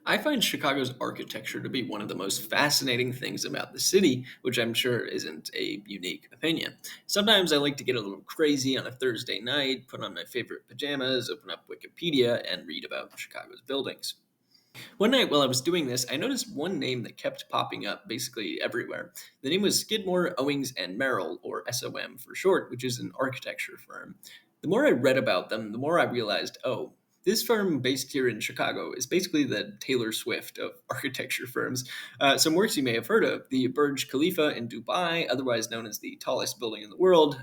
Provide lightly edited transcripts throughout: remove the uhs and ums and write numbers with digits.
I find Chicago's architecture to be one of the most fascinating things about the city, which I'm sure isn't a unique opinion. Sometimes I like to get a little crazy on a Thursday night, put on my favorite pajamas, open up Wikipedia, and read about Chicago's buildings. One night while I was doing this, I noticed one name that kept popping up basically everywhere. The name was Skidmore, Owings, and Merrill, or SOM for short, which is an architecture firm. The more I read about them, the more I realized, oh, this firm based here in Chicago is basically the Taylor Swift of architecture firms. Some works you may have heard of: the Burj Khalifa in Dubai, otherwise known as the tallest building in the world,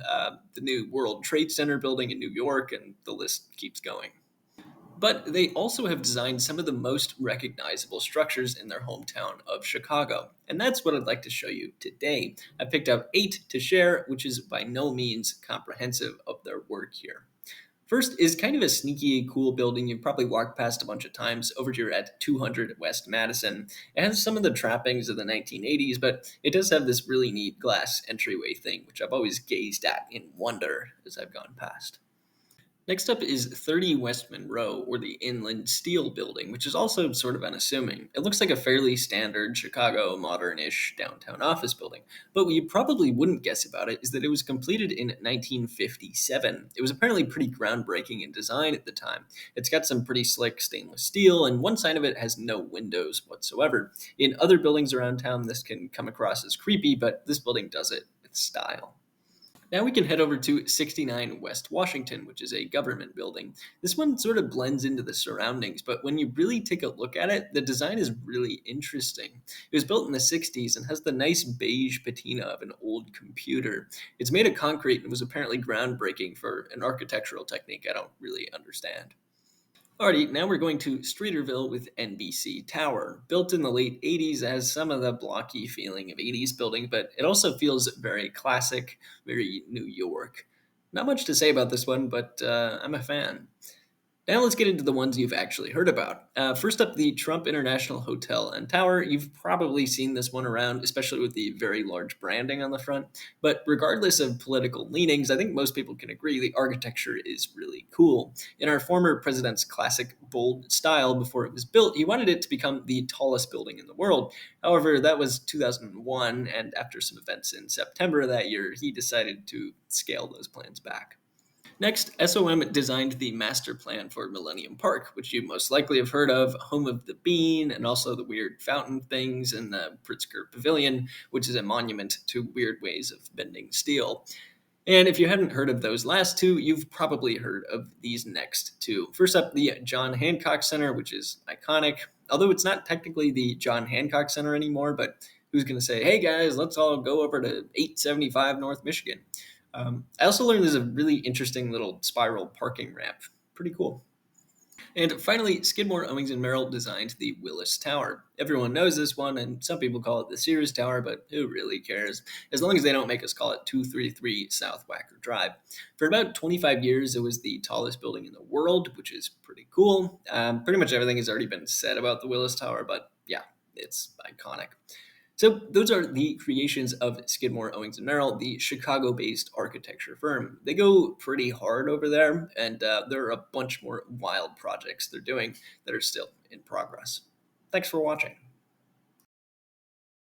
the new World Trade Center building in New York, and the list keeps going. But they also have designed some of the most recognizable structures in their hometown of Chicago. And that's what I'd like to show you today. I picked out 8 to share, which is by no means comprehensive of their work here. First is kind of a sneaky, cool building you've probably walked past a bunch of times over here at 200 West Madison. It has some of the trappings of the 1980s, but it does have this really neat glass entryway thing, which I've always gazed at in wonder as I've gone past. Next up is 30 West Monroe, or the Inland Steel Building, which is also sort of unassuming. It looks like a fairly standard Chicago modern-ish downtown office building, but what you probably wouldn't guess about it is that it was completed in 1957. It was apparently pretty groundbreaking in design at the time. It's got some pretty slick stainless steel, and one side of it has no windows whatsoever. In other buildings around town, this can come across as creepy, but this building does it with style. Now we can head over to 69 West Washington, which is a government building. This one sort of blends into the surroundings, but when you really take a look at it, the design is really interesting. It was built in the 60s and has the nice beige patina of an old computer. It's made of concrete and was apparently groundbreaking for an architectural technique I don't really understand. Alrighty, now we're going to Streeterville with NBC Tower. Built in the late 80s, it has some of the blocky feeling of 80s building, but it also feels very classic, very New York. Not much to say about this one, but I'm a fan. Now let's get into the ones you've actually heard about. First up, the Trump International Hotel and Tower. You've probably seen this one around, especially with the very large branding on the front. But regardless of political leanings, I think most people can agree the architecture is really cool. In our former president's classic bold style before it was built, he wanted it to become the tallest building in the world. However, that was 2001, and after some events in September of that year, he decided to scale those plans back. Next, SOM designed the master plan for Millennium Park, which you most likely have heard of, home of the bean, and also the weird fountain things, and the Pritzker Pavilion, which is a monument to weird ways of bending steel. And if you hadn't heard of those last two, you've probably heard of these next two. First up, the John Hancock Center, which is iconic, although it's not technically the John Hancock Center anymore, but who's going to say, hey guys, let's all go over to 875 North Michigan? I also learned there's a really interesting little spiral parking ramp. Pretty cool. And finally, Skidmore, Owings, and Merrill designed the Willis Tower. Everyone knows this one, and some people call it the Sears Tower, but who really cares? As long as they don't make us call it 233 South Wacker Drive. For about 25 years, it was the tallest building in the world, which is pretty cool. Pretty much everything has already been said about the Willis Tower, but yeah, it's iconic. So those are the creations of Skidmore, Owings, and Merrill, the Chicago-based architecture firm. They go pretty hard over there, and there are a bunch more wild projects they're doing that are still in progress. Thanks for watching.